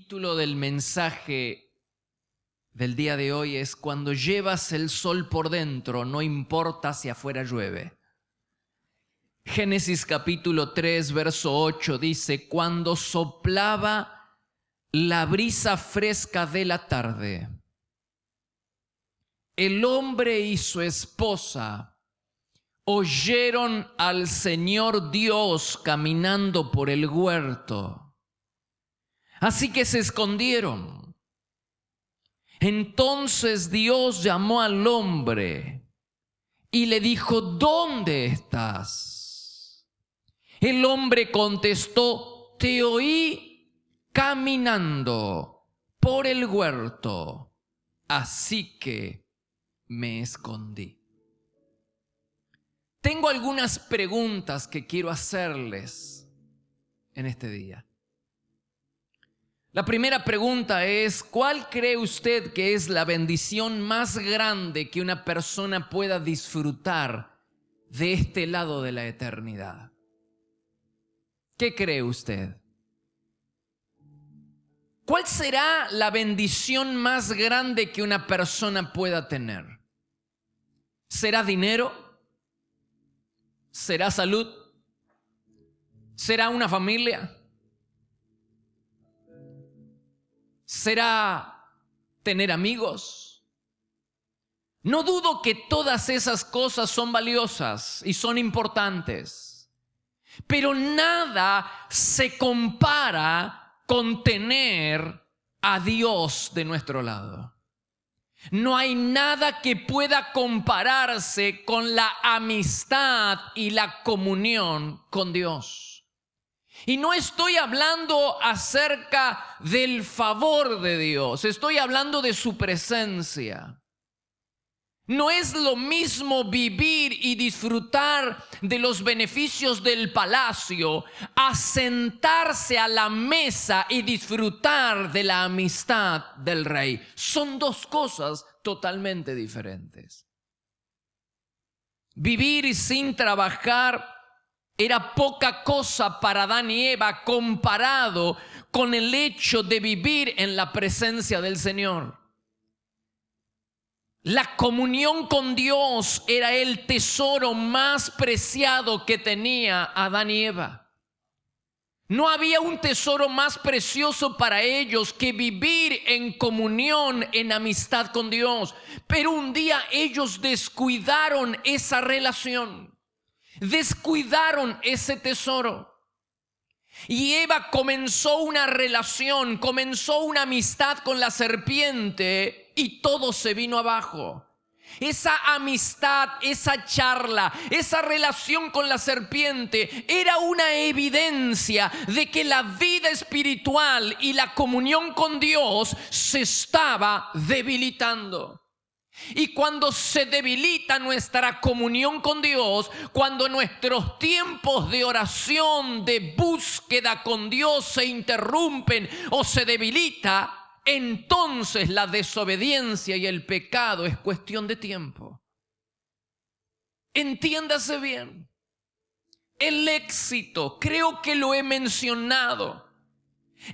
título del mensaje del día de hoy es: cuando llevas el sol por dentro, no importa si afuera llueve. Génesis capítulo 3, verso 8 dice: cuando soplaba la brisa fresca de la tarde, el hombre y su esposa oyeron al Señor Dios caminando por el huerto. Así que se escondieron. Entonces Dios llamó al hombre y le dijo: ¿dónde estás? El hombre contestó: te oí caminando por el huerto, así que me escondí. Tengo algunas preguntas que quiero hacerles en este día. La primera pregunta es: ¿cuál cree usted que es la bendición más grande que una persona pueda disfrutar de este lado de la eternidad? ¿Qué cree usted? ¿Cuál será la bendición más grande que una persona pueda tener? ¿Será dinero? ¿Será salud? ¿Será una familia? ¿Será tener amigos? No dudo que todas esas cosas son valiosas y son importantes, pero nada se compara con tener a Dios de nuestro lado. No hay nada que pueda compararse con la amistad y la comunión con Dios. Y no estoy hablando acerca del favor de Dios, estoy hablando de su presencia. No es lo mismo vivir y disfrutar de los beneficios del palacio a sentarse a la mesa y disfrutar de la amistad del rey. Son dos cosas totalmente diferentes. Vivir sin trabajar era poca cosa para Adán y Eva comparado con el hecho de vivir en la presencia del Señor. La comunión con Dios era el tesoro más preciado que tenía Adán y Eva. No había un tesoro más precioso para ellos que vivir en comunión, en amistad con Dios. Pero un día ellos descuidaron esa relación. Descuidaron ese tesoro. Y Eva comenzó una relación, comenzó una amistad con la serpiente y todo se vino abajo. Esa amistad, esa charla, esa relación con la serpiente era una evidencia de que la vida espiritual y la comunión con Dios se estaba debilitando. Y cuando se debilita nuestra comunión con Dios, cuando nuestros tiempos de oración, de búsqueda con Dios se interrumpen o se debilita, entonces la desobediencia y el pecado es cuestión de tiempo. Entiéndase bien, el éxito, creo que lo he mencionado,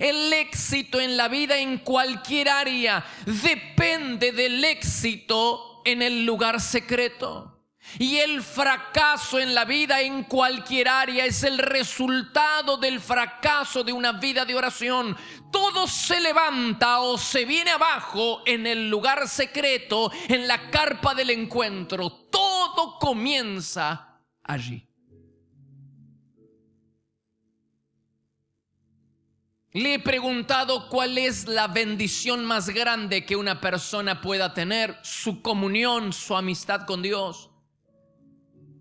el éxito en la vida en cualquier área depende del éxito en el lugar secreto. Y el fracaso en la vida en cualquier área es el resultado del fracaso de una vida de oración. Todo se levanta o se viene abajo en el lugar secreto, en la carpa del encuentro. Todo comienza allí. Le he preguntado cuál es la bendición más grande que una persona pueda tener: su comunión, su amistad con Dios.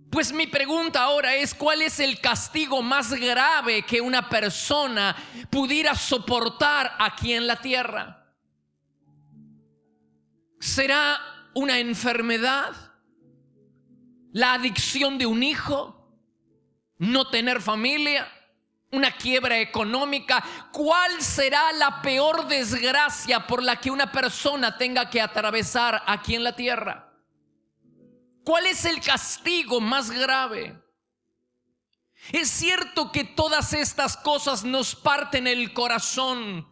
Pues mi pregunta ahora es: ¿cuál es el castigo más grave que una persona pudiera soportar aquí en la tierra? ¿Será una enfermedad? ¿La adicción de un hijo? ¿No tener familia? ¿Una quiebra económica? ¿Cuál será la peor desgracia por la que una persona tenga que atravesar aquí en la tierra? ¿Cuál es el castigo más grave? Es cierto que todas estas cosas nos parten el corazón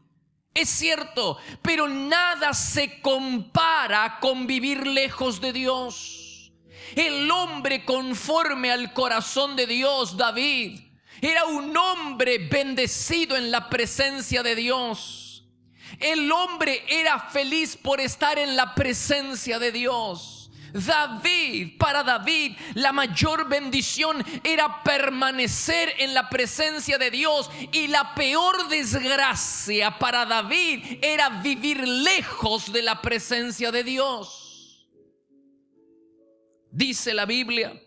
Es cierto, pero nada se compara con vivir lejos de Dios. El hombre conforme al corazón de Dios, David, era un hombre bendecido en la presencia de Dios. El hombre era feliz por estar en la presencia de Dios. Para David, la mayor bendición era permanecer en la presencia de Dios, y la peor desgracia para David era vivir lejos de la presencia de Dios. Dice la Biblia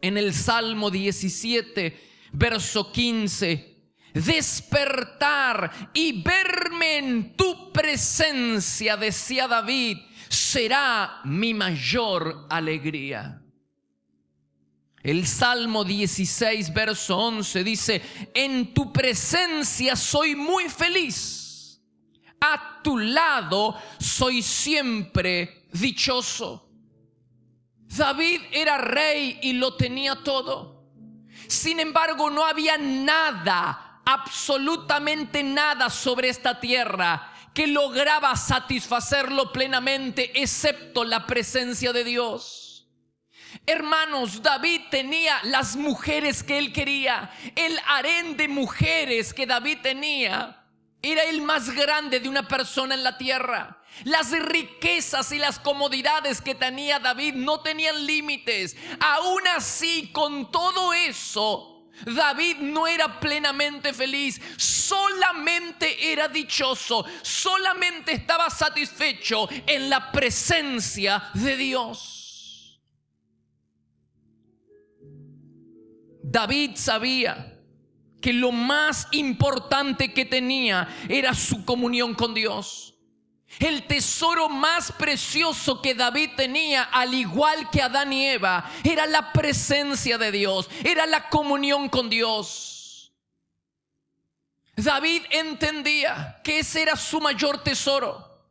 en el Salmo 17, verso 15: despertar y verme en tu presencia, decía David, será mi mayor alegría. El Salmo 16, verso 11 dice: en tu presencia soy muy feliz, a tu lado soy siempre dichoso. David era rey y lo tenía todo. Sin embargo, no había nada, absolutamente nada sobre esta tierra que lograba satisfacerlo plenamente, excepto la presencia de Dios. Hermanos, David tenía las mujeres que él quería. El harén de mujeres que David tenía era el más grande de una persona en la tierra. Las riquezas y las comodidades que tenía David no tenían límites. Aún así, con todo eso, David no era plenamente feliz, solamente era dichoso, solamente estaba satisfecho en la presencia de Dios. David sabía que lo más importante que tenía era su comunión con Dios. El tesoro más precioso que David tenía, al igual que Adán y Eva, era la presencia de Dios, era la comunión con Dios. David entendía que ese era su mayor tesoro.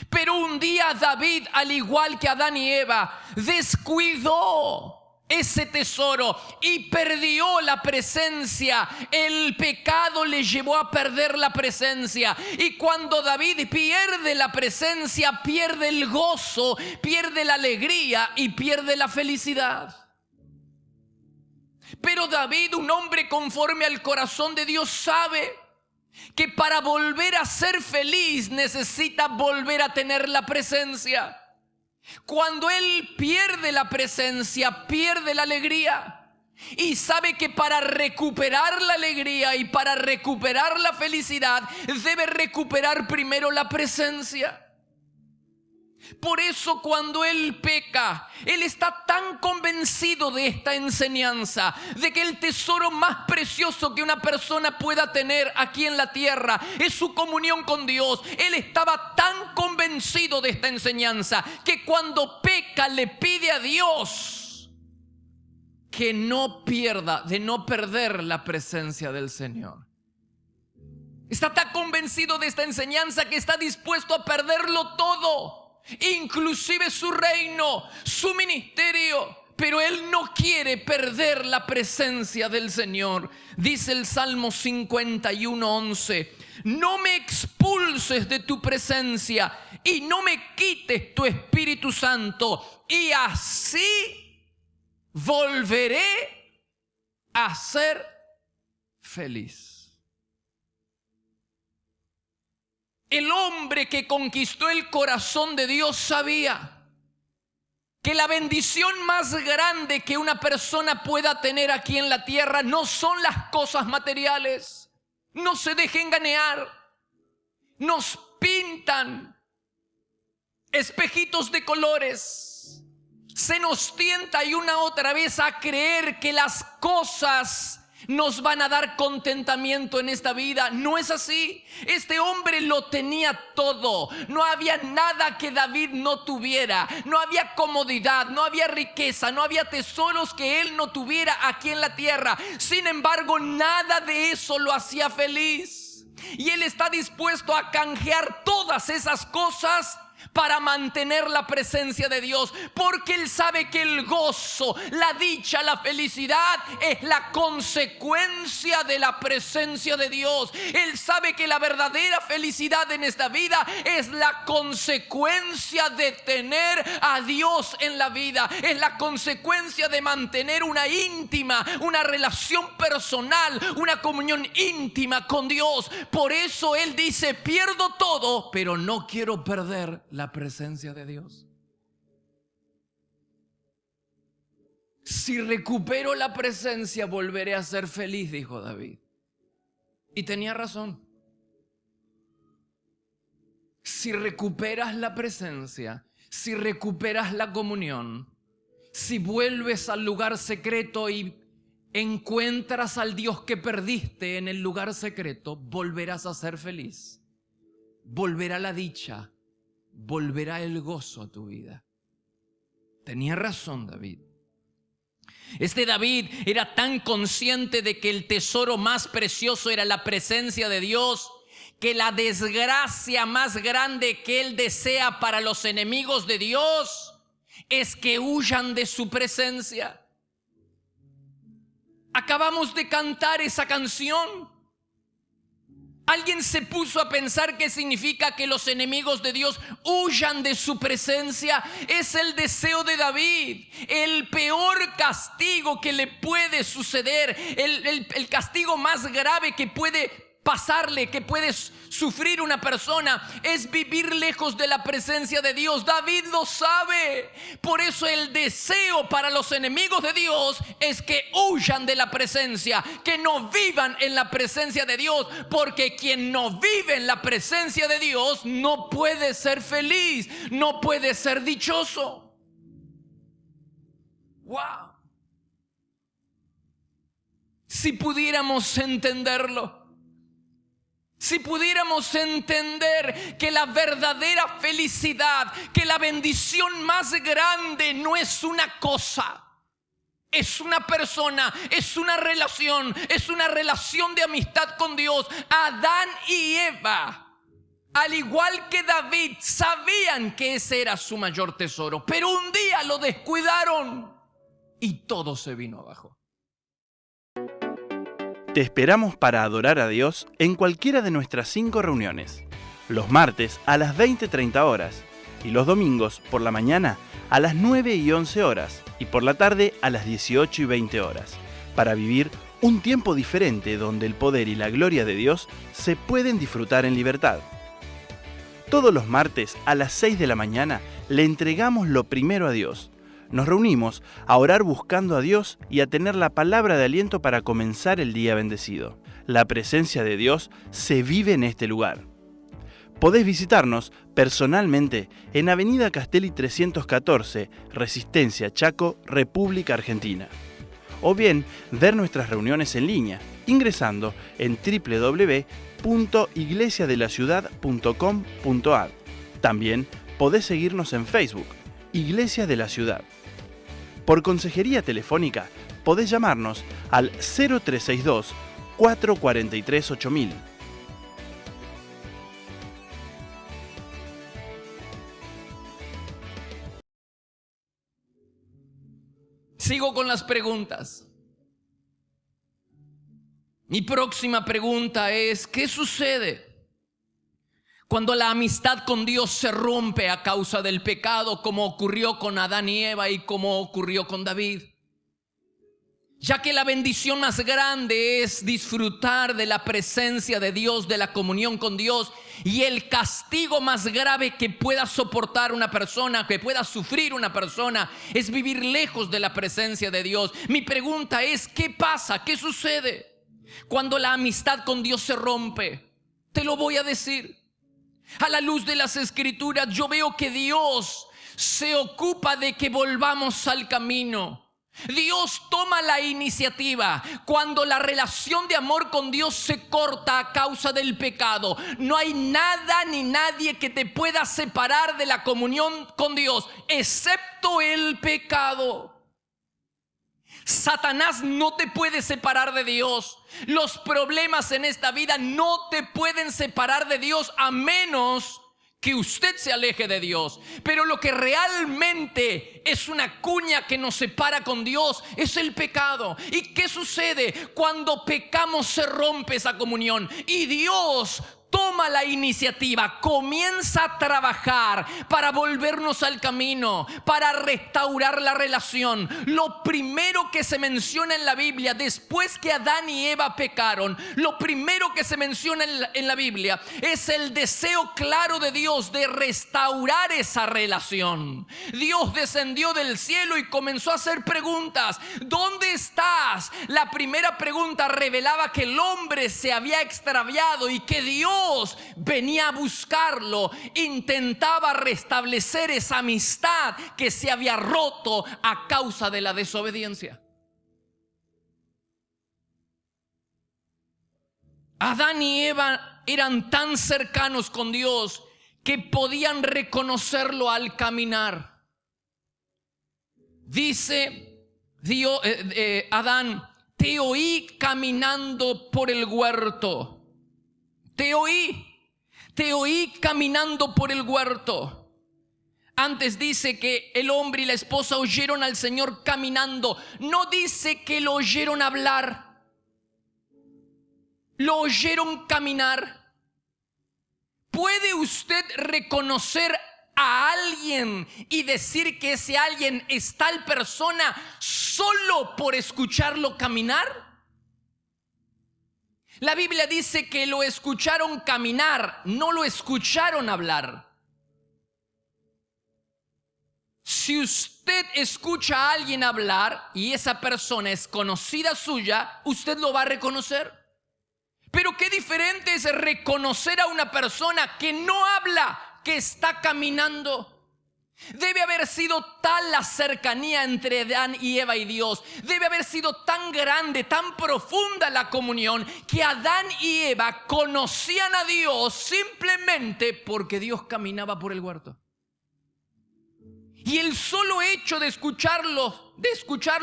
Pero un día David, al igual que Adán y Eva, descuidó ese tesoro y perdió la presencia. El pecado le llevó a perder la presencia, y cuando David pierde la presencia, pierde el gozo, pierde la alegría y pierde la felicidad. Pero David, un hombre conforme al corazón de Dios, sabe que para volver a ser feliz necesita volver a tener la presencia. Cuando él pierde la presencia, pierde la alegría. Y sabe que para recuperar la alegría y para recuperar la felicidad, debe recuperar primero la presencia. Por eso cuando él peca, él está tan convencido de esta enseñanza, de que el tesoro más precioso que una persona pueda tener aquí en la tierra es su comunión con Dios. Él estaba tan convencido de esta enseñanza que cuando peca le pide a Dios que no pierda, de no perder la presencia del Señor. Está tan convencido de esta enseñanza que está dispuesto a perderlo todo, inclusive su reino, su ministerio, pero él no quiere perder la presencia del Señor. Dice el Salmo 51:11: no me expulses de tu presencia y no me quites tu Espíritu Santo, y así volveré a ser feliz. El hombre que conquistó el corazón de Dios sabía que la bendición más grande que una persona pueda tener aquí en la tierra no son las cosas materiales. No se dejen engañar. Nos pintan espejitos de colores. Se nos tienta y una otra vez a creer que las cosas nos van a dar contentamiento en esta vida. No es así. Este hombre lo tenía todo. No había nada que David no tuviera. No había comodidad, no había riqueza, no había tesoros que él no tuviera aquí en la tierra. Sin embargo, nada de eso lo hacía feliz. Y él está dispuesto a canjear todas esas cosas para mantener la presencia de Dios, porque Él sabe que el gozo, la dicha, la felicidad es la consecuencia de la presencia de Dios. Él sabe que la verdadera felicidad en esta vida es la consecuencia de tener a Dios en la vida, es la consecuencia de mantener una relación personal, una comunión íntima con Dios. Por eso Él dice: pierdo todo, pero no quiero perder la presencia de Dios. Si recupero la presencia, volveré a ser feliz, dijo David. Y tenía razón. Si recuperas la presencia, si recuperas la comunión, si vuelves al lugar secreto y encuentras al Dios que perdiste en el lugar secreto, volverás a ser feliz. Volverá la dicha, volverá el gozo a tu vida. Tenía razón David. Este David era tan consciente de que el tesoro más precioso era la presencia de Dios, que la desgracia más grande que él desea para los enemigos de Dios es que huyan de su presencia. Acabamos de cantar esa canción. ¿Alguien se puso a pensar qué significa que los enemigos de Dios huyan de su presencia? Es el deseo de David. El peor castigo que le puede suceder, el castigo más grave que puede pasarle, que puede sufrir una persona, es vivir lejos de la presencia de Dios. David lo sabe. Por eso el deseo para los enemigos de Dios es que huyan de la presencia, que no vivan en la presencia de Dios, porque quien no vive en la presencia de Dios no puede ser feliz, no puede ser dichoso. Wow. Si pudiéramos entenderlo, si pudiéramos entender que la verdadera felicidad, que la bendición más grande no es una cosa, es una persona, es una relación de amistad con Dios. Adán y Eva, al igual que David, sabían que ese era su mayor tesoro, pero un día lo descuidaron y todo se vino abajo. Te esperamos para adorar a Dios en cualquiera de nuestras 5 reuniones. Los martes a las 20:30 horas y los domingos por la mañana a las 9 y 11 horas y por la tarde a las 18 y 20 horas, para vivir un tiempo diferente donde el poder y la gloria de Dios se pueden disfrutar en libertad. Todos los martes a las 6 de la mañana le entregamos lo primero a Dios. Nos reunimos a orar buscando a Dios y a tener la palabra de aliento para comenzar el día bendecido. La presencia de Dios se vive en este lugar. Podés visitarnos personalmente en Avenida Castelli 314, Resistencia, Chaco, República Argentina. O bien ver nuestras reuniones en línea ingresando en www.iglesiadelaciudad.com.ar. También podés seguirnos en Facebook, Iglesia de la Ciudad. Por consejería telefónica, podés llamarnos al 0362 443 8000. Sigo con las preguntas. Mi próxima pregunta es: ¿qué sucede cuando la amistad con Dios se rompe a causa del pecado, como ocurrió con Adán y Eva y como ocurrió con David? Ya que la bendición más grande es disfrutar de la presencia de Dios, de la comunión con Dios, y el castigo más grave que pueda soportar una persona, que pueda sufrir una persona, es vivir lejos de la presencia de Dios. Mi pregunta es: ¿qué pasa? ¿Qué sucede cuando la amistad con Dios se rompe? Te lo voy a decir. A la luz de las Escrituras, yo veo que Dios se ocupa de que volvamos al camino. Dios toma la iniciativa cuando la relación de amor con Dios se corta a causa del pecado. No hay nada ni nadie que te pueda separar de la comunión con Dios, excepto el pecado. Satanás no te puede separar de Dios. Los problemas en esta vida no te pueden separar de Dios, a menos que usted se aleje de Dios. Pero lo que realmente es una cuña que nos separa con Dios es el pecado. ¿Y qué sucede? Cuando pecamos se rompe esa comunión y Dios toma la iniciativa, comienza a trabajar para volvernos al camino, para restaurar la relación. Lo primero que se menciona en la Biblia, después que Adán y Eva pecaron, lo primero que se menciona en la Biblia es el deseo claro de Dios de restaurar esa relación. Dios descendió del cielo y comenzó a hacer preguntas. ¿Dónde estás? La primera pregunta revelaba que el hombre se había extraviado y que Dios venía a buscarlo, intentaba restablecer esa amistad que se había roto a causa de la desobediencia. Adán y Eva eran tan cercanos con Dios que podían reconocerlo al caminar. Dice Dios, Adán: te oí caminando por el huerto. Te oí caminando por el huerto. Antes dice que el hombre y la esposa oyeron al Señor caminando. No dice que lo oyeron hablar. Lo oyeron caminar. ¿Puede usted reconocer a alguien y decir que ese alguien es tal persona solo por escucharlo caminar? La Biblia dice que lo escucharon caminar, no lo escucharon hablar. Si usted escucha a alguien hablar y esa persona es conocida suya, usted lo va a reconocer. Pero qué diferente es reconocer a una persona que no habla, que está caminando. Debe haber sido tal la cercanía entre Adán y Eva y Dios. Debe haber sido tan grande, tan profunda la comunión, que Adán y Eva conocían a Dios simplemente porque Dios caminaba por el huerto. Y el solo hecho de escucharlo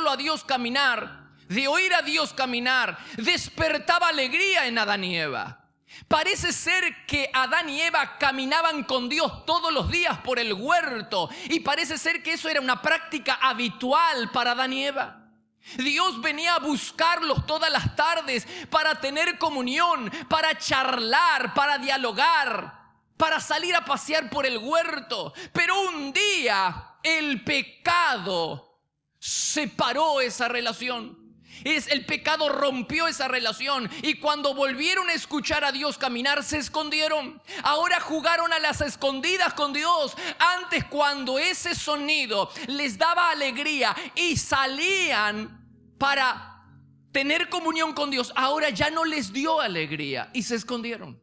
a Dios caminar, de oír a Dios caminar, despertaba alegría en Adán y Eva. Parece ser que Adán y Eva caminaban con Dios todos los días por el huerto, y parece ser que eso era una práctica habitual para Adán y Eva. Dios venía a buscarlos todas las tardes para tener comunión, para charlar, para dialogar, para salir a pasear por el huerto. Pero un día el pecado separó esa relación. El pecado rompió esa relación, y cuando volvieron a escuchar a Dios caminar, se escondieron. Ahora jugaron a las escondidas con Dios. Antes, cuando ese sonido les daba alegría y salían para tener comunión con Dios, ahora ya no les dio alegría y se escondieron.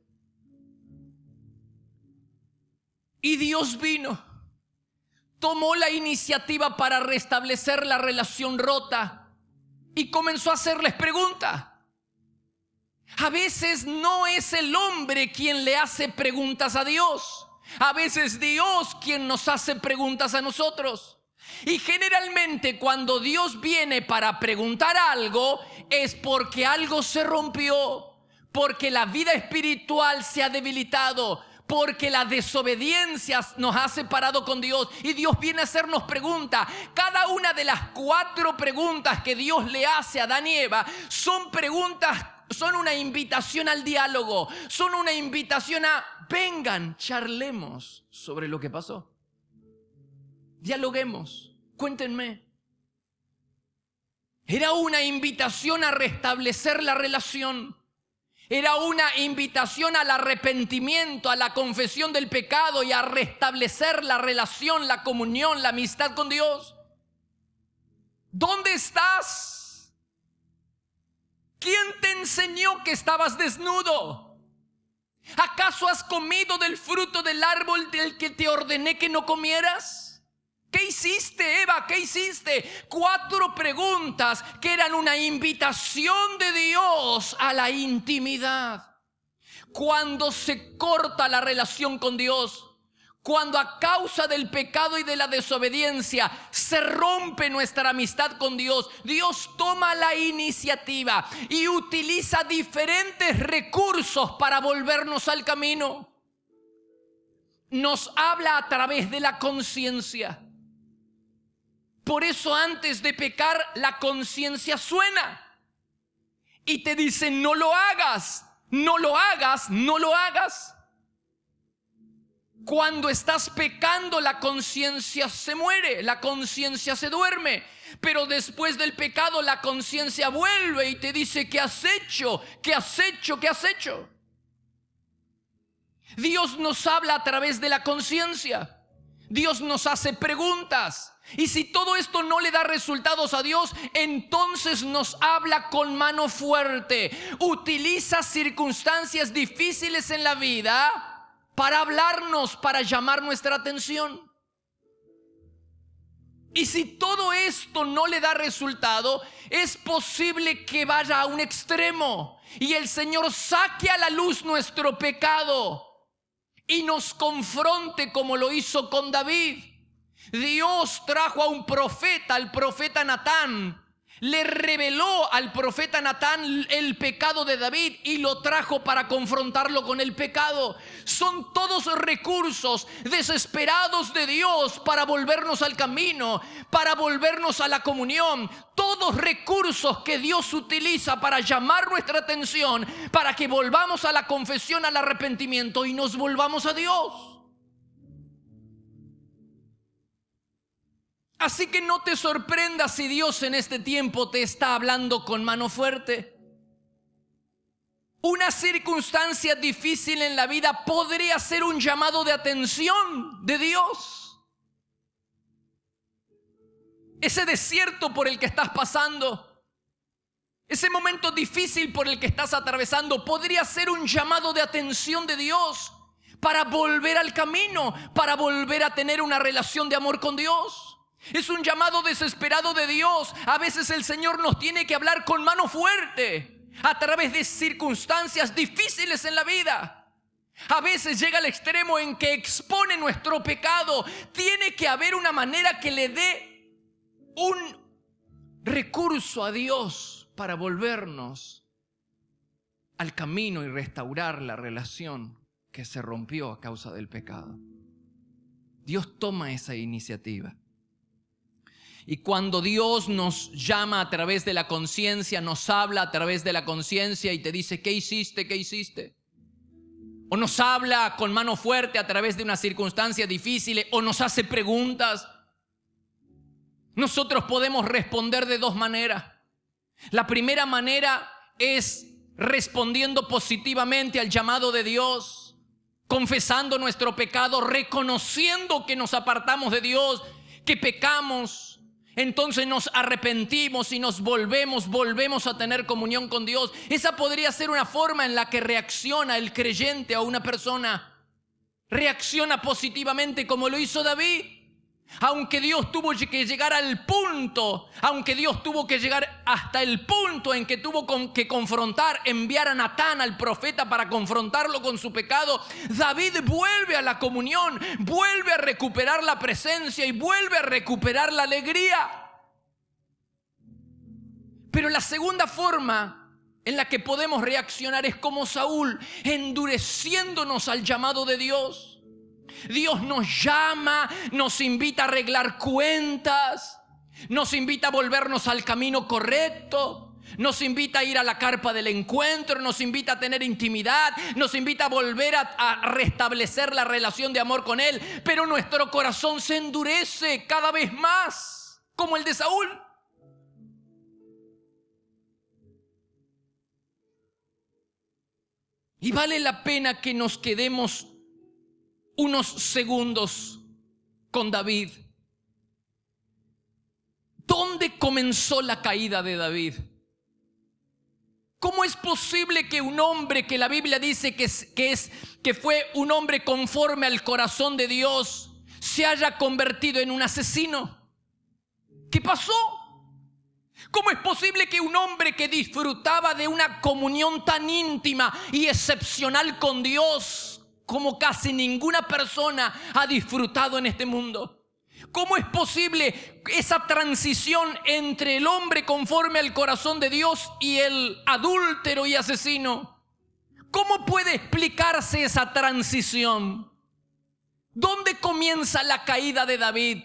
Y Dios vino, tomó la iniciativa para restablecer la relación rota y comenzó a hacerles preguntas. A veces no es el hombre quien le hace preguntas a Dios. A veces Dios quien nos hace preguntas a nosotros. Y generalmente cuando Dios viene para preguntar algo, es porque algo se rompió, porque la vida espiritual se ha debilitado, porque la desobediencia nos ha separado con Dios, y Dios viene a hacernos preguntas. Cada una de las 4 preguntas que Dios le hace a Adán y Eva son preguntas, son una invitación al diálogo, son una invitación a: vengan, charlemos sobre lo que pasó, dialoguemos, cuéntenme. Era una invitación a restablecer la relación. Era una invitación al arrepentimiento, a la confesión del pecado y a restablecer la relación, la comunión, la amistad con Dios. ¿Dónde estás? ¿Quién te enseñó que estabas desnudo? ¿Acaso has comido del fruto del árbol del que te ordené que no comieras? ¿Qué hiciste, Eva? ¿Qué hiciste? 4 preguntas que eran una invitación de Dios a la intimidad. Cuando se corta la relación con Dios, cuando a causa del pecado y de la desobediencia se rompe nuestra amistad con Dios, Dios toma la iniciativa y utiliza diferentes recursos para volvernos al camino. nos habla a través de la conciencia. Por eso antes de pecar, la conciencia suena y te dice: no lo hagas, no lo hagas, no lo hagas. Cuando estás pecando, la conciencia se muere, la conciencia se duerme. Pero después del pecado, la conciencia vuelve y te dice: ¿qué has hecho? ¿Qué has hecho? ¿Qué has hecho? Dios nos habla a través de la conciencia. Dios nos hace preguntas. Y si todo esto no le da resultados a Dios, entonces nos habla con mano fuerte. Utiliza circunstancias difíciles en la vida para hablarnos, para llamar nuestra atención. Y si todo esto no le da resultado, es posible que vaya a un extremo y el Señor saque a la luz nuestro pecado y nos confronte como lo hizo con David. Dios trajo a un profeta, al profeta Natán. Le reveló al profeta Natán el pecado de David y lo trajo para confrontarlo con el pecado. Son todos recursos desesperados de Dios para volvernos al camino, para volvernos a la comunión. Todos recursos que Dios utiliza para llamar nuestra atención, para que volvamos a la confesión, al arrepentimiento y nos volvamos a Dios. Así que no te sorprendas si Dios en este tiempo te está hablando con mano fuerte. Una circunstancia difícil en la vida podría ser un llamado de atención de Dios. Ese desierto por el que estás pasando, ese momento difícil por el que estás atravesando, podría ser un llamado de atención de Dios para volver al camino, para volver a tener una relación de amor con Dios. Es un llamado desesperado de Dios. A veces el Señor nos tiene que hablar con mano fuerte a través de circunstancias difíciles en la vida. A veces llega al extremo en que expone nuestro pecado. Tiene que haber una manera que le dé un recurso a Dios para volvernos al camino y restaurar la relación que se rompió a causa del pecado. Dios toma esa iniciativa. Y cuando Dios nos llama a través de la conciencia, nos habla a través de la conciencia y te dice: ¿qué hiciste? ¿Qué hiciste? O nos habla con mano fuerte a través de una circunstancia difícil, o nos hace preguntas. Nosotros podemos responder de dos maneras. La primera manera es respondiendo positivamente al llamado de Dios, confesando nuestro pecado, reconociendo que nos apartamos de Dios, que pecamos. Entonces nos arrepentimos y nos volvemos a tener comunión con Dios. Esa podría ser una forma en la que reacciona el creyente a una persona. Reacciona positivamente como lo hizo David. Aunque Dios tuvo que llegar al punto, aunque Dios tuvo que llegar hasta el punto en que tuvo que confrontar, enviar a Natán, al profeta, para confrontarlo con su pecado, David vuelve a la comunión, vuelve a recuperar la presencia y vuelve a recuperar la alegría. Pero la segunda forma en la que podemos reaccionar es como Saúl, endureciéndonos al llamado de Dios. Dios nos llama, nos invita a arreglar cuentas, nos invita a volvernos al camino correcto, nos invita a ir a la carpa del encuentro, nos invita a tener intimidad, nos invita a volver a restablecer la relación de amor con Él. Pero nuestro corazón se endurece cada vez más, como el de Saúl. Y vale la pena que nos quedemos unos segundos con David. ¿Dónde comenzó la caída de David? ¿Cómo es posible que un hombre que la Biblia dice que fue un hombre conforme al corazón de Dios se haya convertido en un asesino? ¿Qué pasó? ¿Cómo es posible que un hombre que disfrutaba de una comunión tan íntima y excepcional con Dios, como casi ninguna persona ha disfrutado en este mundo? ¿Cómo es posible esa transición entre el hombre conforme al corazón de Dios y el adúltero y asesino? ¿Cómo puede explicarse esa transición? ¿Dónde comienza la caída de David?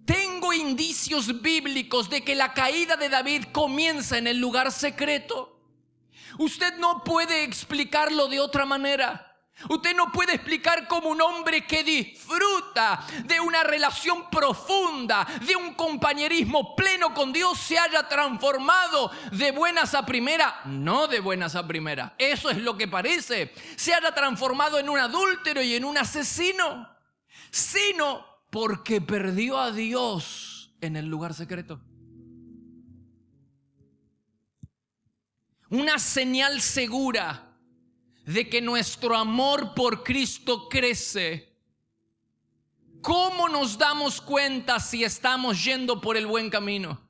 Tengo indicios bíblicos de que la caída de David comienza en el lugar secreto. Usted no puede explicarlo de otra manera. Usted no puede explicar cómo un hombre que disfruta de una relación profunda, de un compañerismo pleno con Dios, se haya transformado de buenas a primera. No de buenas a primera, eso es lo que parece. Se haya transformado en un adúltero y en un asesino, sino porque perdió a Dios en el lugar secreto. Una señal segura de que nuestro amor por Cristo crece. ¿Cómo nos damos cuenta si estamos yendo por el buen camino?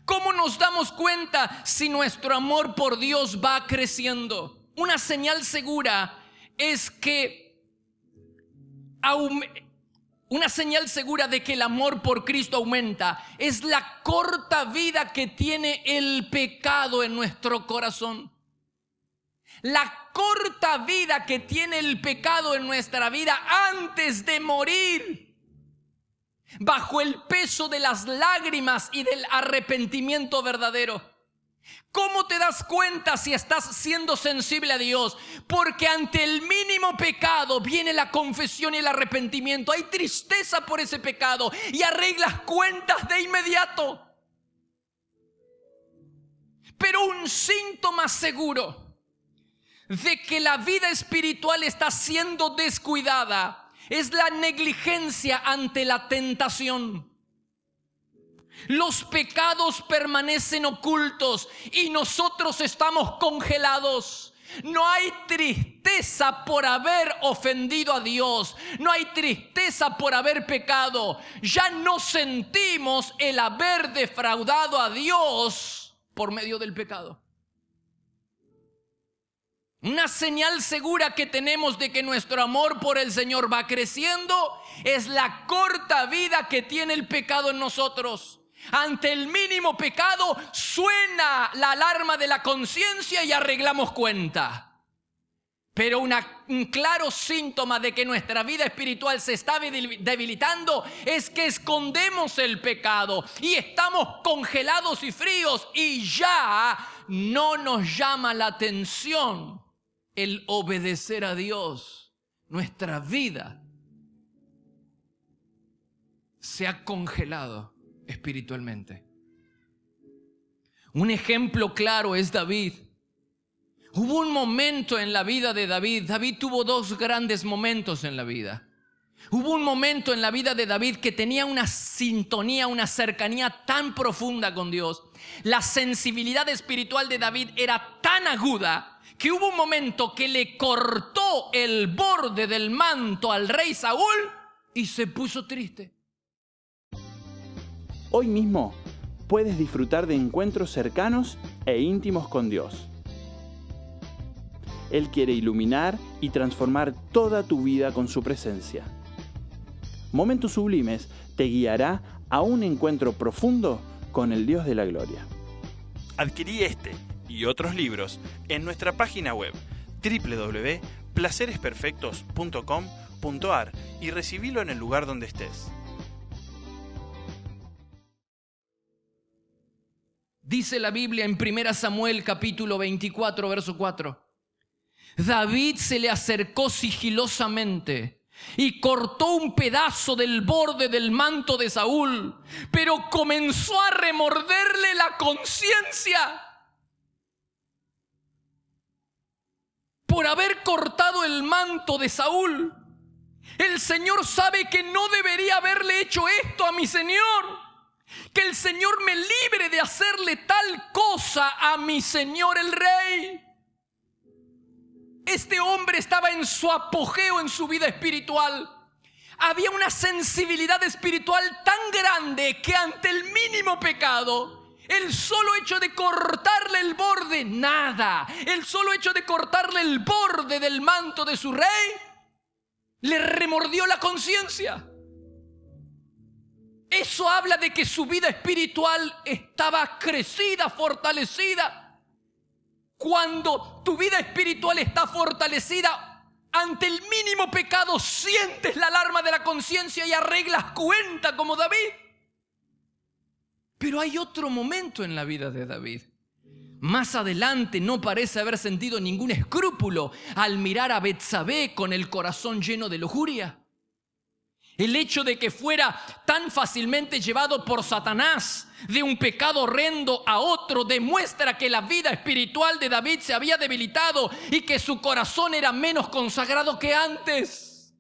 ¿Cómo nos damos cuenta si nuestro amor por Dios va creciendo? Una señal segura es que una señal segura de que el amor por Cristo aumenta es la corta vida que tiene el pecado en nuestro corazón. La corta vida que tiene el pecado en nuestra vida antes de morir, bajo el peso de las lágrimas y del arrepentimiento verdadero. ¿Cómo te das cuenta si estás siendo sensible a Dios? Porque ante el mínimo pecado viene la confesión y el arrepentimiento. Hay tristeza por ese pecado y arreglas cuentas de inmediato. Pero un síntoma seguro de que la vida espiritual está siendo descuidada es la negligencia ante la tentación. Los pecados permanecen ocultos y nosotros estamos congelados. No hay tristeza por haber ofendido a Dios. No hay tristeza por haber pecado. Ya no sentimos el haber defraudado a Dios por medio del pecado. Una señal segura que tenemos de que nuestro amor por el Señor va creciendo es la corta vida que tiene el pecado en nosotros. Ante el mínimo pecado suena la alarma de la conciencia y arreglamos cuenta. Pero un claro síntoma de que nuestra vida espiritual se está debilitando es que escondemos el pecado y estamos congelados y fríos y ya no nos llama la atención el obedecer a Dios. Nuestra vida se ha congelado espiritualmente. Un ejemplo claro es David. Hubo un momento en la vida de David. David tuvo dos grandes momentos en la vida. Hubo un momento en la vida de David que tenía una sintonía, una cercanía tan profunda con Dios. La sensibilidad espiritual de David era tan aguda que hubo un momento que le cortó el borde del manto al rey Saúl y se puso triste. Hoy mismo puedes disfrutar de encuentros cercanos e íntimos con Dios. Él quiere iluminar y transformar toda tu vida con su presencia. Momentos Sublimes te guiará a un encuentro profundo con el Dios de la gloria. Adquirí este y otros libros en nuestra página web www.placeresperfectos.com.ar y recibilo en el lugar donde estés. Dice la Biblia en 1 Samuel capítulo 24 verso 4. David se le acercó sigilosamente y cortó un pedazo del borde del manto de Saúl, pero comenzó a remorderle la conciencia por haber cortado el manto de Saúl. El Señor sabe que no debería haberle hecho esto a mi Señor. Que el Señor me libre de hacerle tal cosa a mi Señor el Rey. Este hombre estaba en su apogeo en su vida espiritual. Había una sensibilidad espiritual tan grande que ante el mínimo pecado, el solo hecho de cortarle el borde, nada. El solo hecho de cortarle el borde del manto de su rey, le remordió la conciencia. Eso habla de que su vida espiritual estaba crecida, fortalecida. Cuando tu vida espiritual está fortalecida, ante el mínimo pecado sientes la alarma de la conciencia y arreglas cuenta como David. Pero hay otro momento en la vida de David. Más adelante no parece haber sentido ningún escrúpulo al mirar a Betsabé con el corazón lleno de lujuria. El hecho de que fuera tan fácilmente llevado por Satanás de un pecado horrendo a otro demuestra que la vida espiritual de David se había debilitado y que su corazón era menos consagrado que antes.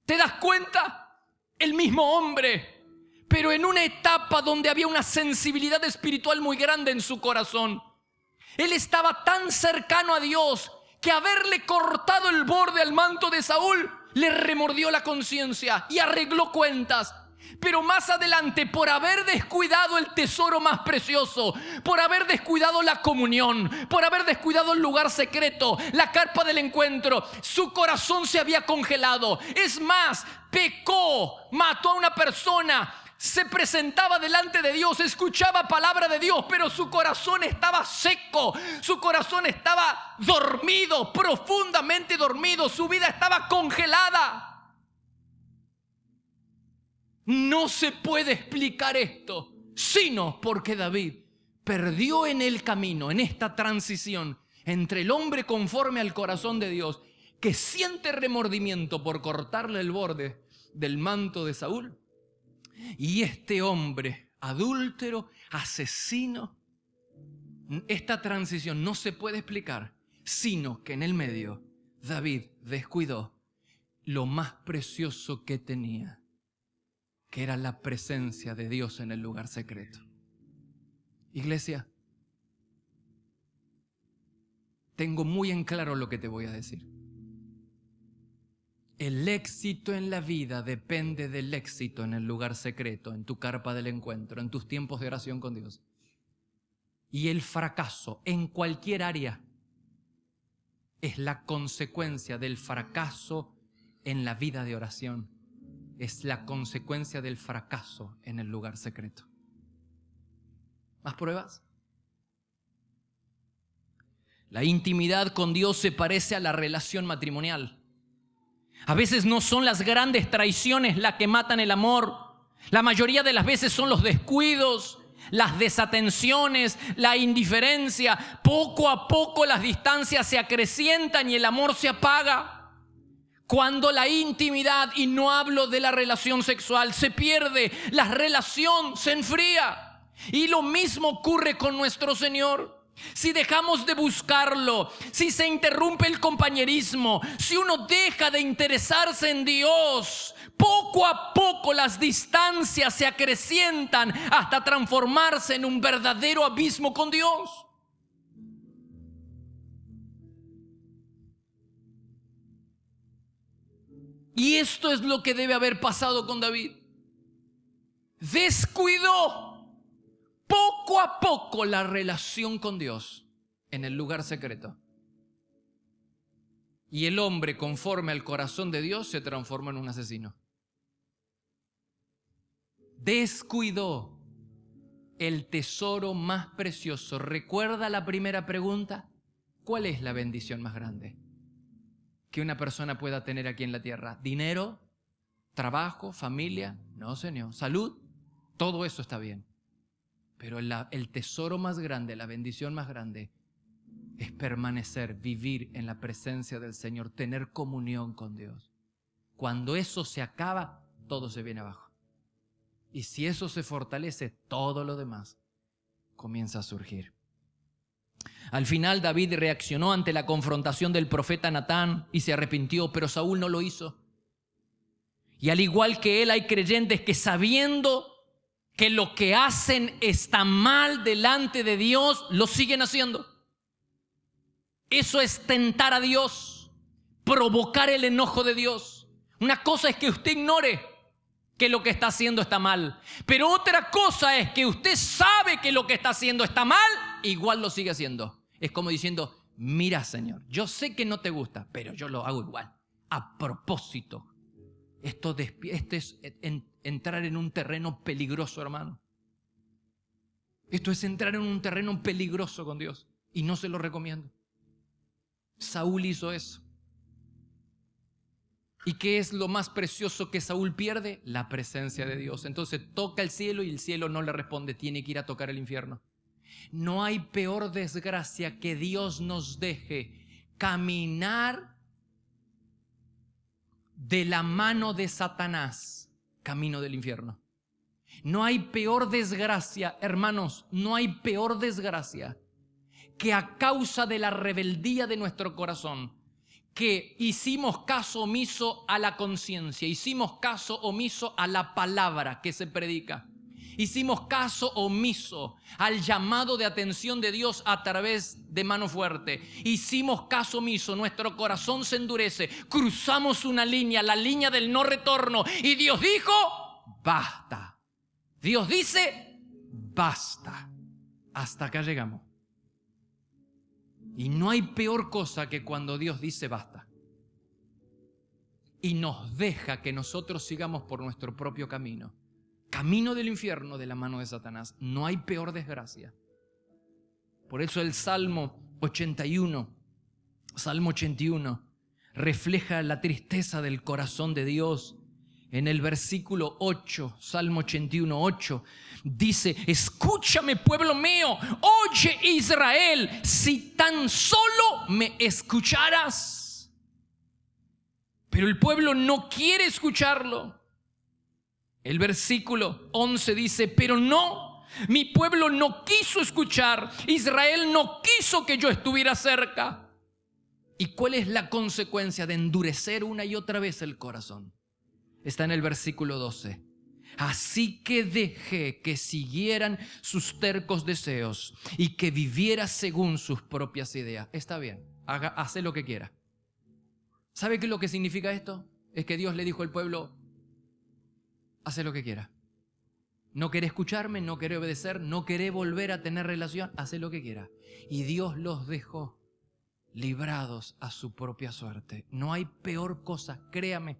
¿Te das cuenta? El mismo hombre, pero en una etapa donde había una sensibilidad espiritual muy grande en su corazón. Él estaba tan cercano a Dios que haberle cortado el borde al manto de Saúl le remordió la conciencia y arregló cuentas. Pero más adelante, por haber descuidado el tesoro más precioso, por haber descuidado la comunión, por haber descuidado el lugar secreto, la carpa del encuentro, su corazón se había congelado. Es más, pecó, mató a una persona, se presentaba delante de Dios, escuchaba palabra de Dios, pero su corazón estaba seco, su corazón estaba dormido, profundamente dormido, su vida estaba congelada. No se puede explicar esto, sino porque David perdió en el camino, en esta transición entre el hombre conforme al corazón de Dios, que siente remordimiento por cortarle el borde del manto de Saúl, y este hombre adúltero, asesino. Esta transición no se puede explicar, sino que en el medio David descuidó lo más precioso que tenía, que era la presencia de Dios en el lugar secreto. Iglesia, tengo muy en claro lo que te voy a decir. El éxito en la vida depende del éxito en el lugar secreto, en tu carpa del encuentro, en tus tiempos de oración con Dios. Y el fracaso en cualquier área es la consecuencia del fracaso en la vida de oración. Es la consecuencia del fracaso en el lugar secreto. ¿Más pruebas? La intimidad con Dios se parece a la relación matrimonial. A veces no son las grandes traiciones las que matan el amor. La mayoría de las veces son los descuidos, las desatenciones, la indiferencia. Poco a poco las distancias se acrecientan y el amor se apaga. Cuando la intimidad, y no hablo de la relación sexual, se pierde, la relación se enfría. Y lo mismo ocurre con nuestro Señor. Si dejamos de buscarlo, si se interrumpe el compañerismo, si uno deja de interesarse en Dios, poco a poco las distancias se acrecientan hasta transformarse en un verdadero abismo con Dios. Y esto es lo que debe haber pasado con David. Descuidó poco a poco la relación con Dios en el lugar secreto. Y el hombre, conforme al corazón de Dios, se transformó en un asesino. Descuidó el tesoro más precioso. ¿Recuerda la primera pregunta? ¿Cuál es la bendición más grande que una persona pueda tener aquí en la tierra? ¿Dinero? ¿Trabajo? ¿Familia? No, Señor. ¿Salud? Todo eso está bien. Pero el tesoro más grande, la bendición más grande, es permanecer, vivir en la presencia del Señor, tener comunión con Dios. Cuando eso se acaba, todo se viene abajo. Y si eso se fortalece, todo lo demás comienza a surgir. Al final David reaccionó ante la confrontación del profeta Natán y se arrepintió, pero Saúl no lo hizo. Y al igual que él, hay creyentes que, sabiendo que lo que hacen está mal delante de Dios, lo siguen haciendo. Eso es tentar a Dios, provocar el enojo de Dios. Una cosa es que usted ignore que lo que está haciendo está mal, pero otra cosa es que usted sabe que lo que está haciendo está mal, igual lo sigue haciendo. Es como diciendo: mira, Señor, yo sé que no te gusta, pero yo lo hago igual, a propósito. Esto es entrar en un terreno peligroso, hermano. Esto es entrar en un terreno peligroso con Dios y no se lo recomiendo. Saúl hizo eso. ¿Y qué es lo más precioso que Saúl pierde? La presencia de Dios. Entonces toca el cielo y el cielo no le responde, tiene que ir a tocar el infierno. No hay peor desgracia que Dios nos deje caminar de la mano de Satanás, camino del infierno. No hay peor desgracia, hermanos, no hay peor desgracia que a causa de la rebeldía de nuestro corazón, que hicimos caso omiso a la conciencia, hicimos caso omiso a la palabra que se predica, hicimos caso omiso al llamado de atención de Dios a través de Mano Fuerte, hicimos caso omiso, nuestro corazón se endurece, cruzamos una línea, la línea del no retorno, y Dios dijo, basta. Dios dice, basta. Hasta acá llegamos. Y no hay peor cosa que cuando Dios dice basta y nos deja que nosotros sigamos por nuestro propio camino, camino del infierno de la mano de Satanás. No hay peor desgracia. Por eso el Salmo 81 refleja la tristeza del corazón de Dios. En el versículo 8, Salmo 81, 8, dice, escúchame, pueblo mío, oye, Israel, si tan solo me escucharas. Pero el pueblo no quiere escucharlo. El versículo 11 dice, pero no, mi pueblo no quiso escuchar, Israel no quiso que yo estuviera cerca. ¿Y cuál es la consecuencia de endurecer una y otra vez el corazón? Está en el versículo 12. Así que dejé que siguieran sus tercos deseos y que viviera según sus propias ideas. Está bien, hace lo que quiera. ¿Sabe qué es lo que significa esto? Es que Dios le dijo al pueblo, hace lo que quiera. No querés escucharme, no querés obedecer, no querés volver a tener relación, hace lo que quiera. Y Dios los dejó librados a su propia suerte. No hay peor cosa, créame.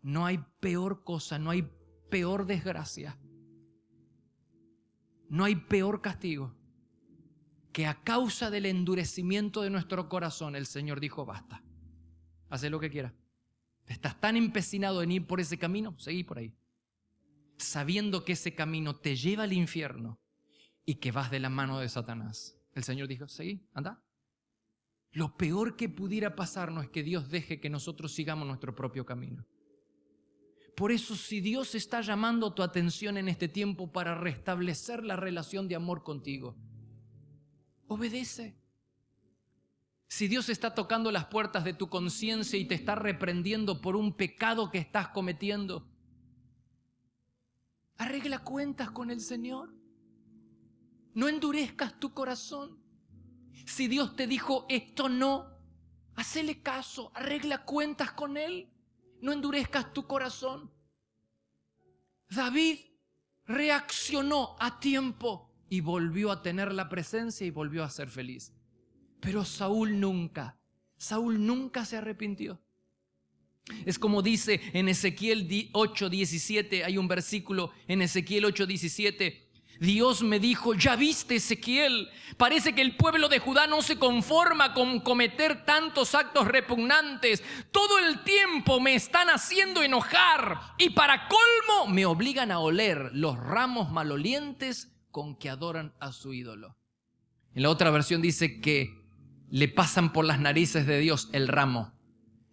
No hay peor cosa, no hay peor desgracia, no hay peor castigo que a causa del endurecimiento de nuestro corazón el Señor dijo basta, haz lo que quieras. Estás tan empecinado en ir por ese camino, seguí por ahí, sabiendo que ese camino te lleva al infierno y que vas de la mano de Satanás. El Señor dijo, seguí, anda. Lo peor que pudiera pasarnos es que Dios deje que nosotros sigamos nuestro propio camino. Por eso, si Dios está llamando tu atención en este tiempo para restablecer la relación de amor contigo, obedece. Si Dios está tocando las puertas de tu conciencia y te está reprendiendo por un pecado que estás cometiendo, arregla cuentas con el Señor. No endurezcas tu corazón. Si Dios te dijo esto no, hacele caso, arregla cuentas con Él. No endurezcas tu corazón. David reaccionó a tiempo y volvió a tener la presencia y volvió a ser feliz. Pero Saúl nunca se arrepintió. Es como dice en Ezequiel 8:17, hay un versículo en Ezequiel 8:17. Dios me dijo, ya viste, Ezequiel, parece que el pueblo de Judá no se conforma con cometer tantos actos repugnantes. Todo el tiempo me están haciendo enojar y para colmo me obligan a oler los ramos malolientes con que adoran a su ídolo. En la otra versión dice que le pasan por las narices de Dios el ramo.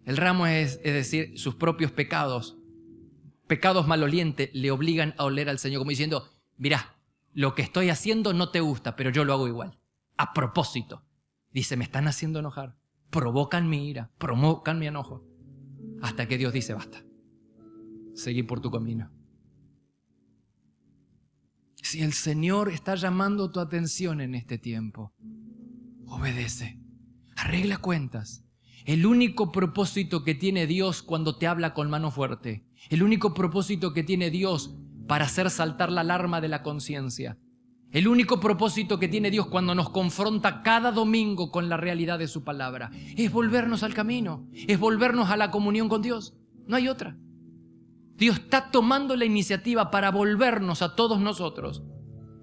El ramo es decir, sus propios pecados malolientes le obligan a oler al Señor, como diciendo, mirá, lo que estoy haciendo no te gusta, pero yo lo hago igual. A propósito. Dice, me están haciendo enojar. Provocan mi ira, provocan mi enojo. Hasta que Dios dice, basta. Seguí por tu camino. Si el Señor está llamando tu atención en este tiempo, obedece. Arregla cuentas. El único propósito que tiene Dios cuando te habla con mano fuerte, el único propósito que tiene Dios para hacer saltar la alarma de la conciencia, el único propósito que tiene Dios cuando nos confronta cada domingo con la realidad de su palabra, es volvernos al camino, es volvernos a la comunión con Dios. No hay otra. Dios está tomando la iniciativa para volvernos a todos nosotros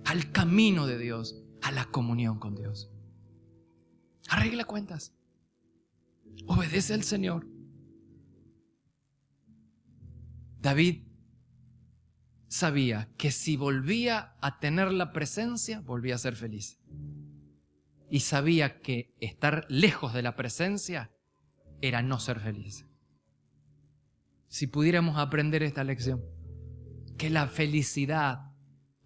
al camino de Dios, a la comunión con Dios. Arregla cuentas. Obedece al Señor. David sabía que si volvía a tener la presencia, volvía a ser feliz. Y sabía que estar lejos de la presencia era no ser feliz. Si pudiéramos aprender esta lección, que la felicidad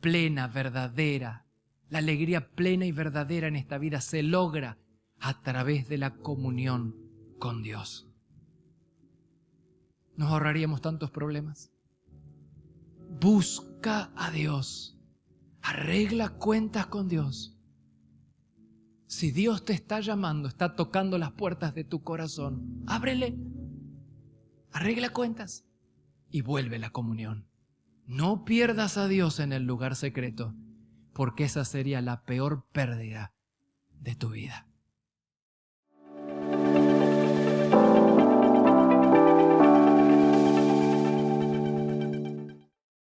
plena, verdadera, la alegría plena y verdadera en esta vida se logra a través de la comunión con Dios. ¿Nos ahorraríamos tantos problemas? Busca a Dios. Arregla cuentas con Dios. Si Dios te está llamando, está tocando las puertas de tu corazón, ábrele. Arregla cuentas y vuelve a la comunión. No pierdas a Dios en el lugar secreto, porque esa sería la peor pérdida de tu vida.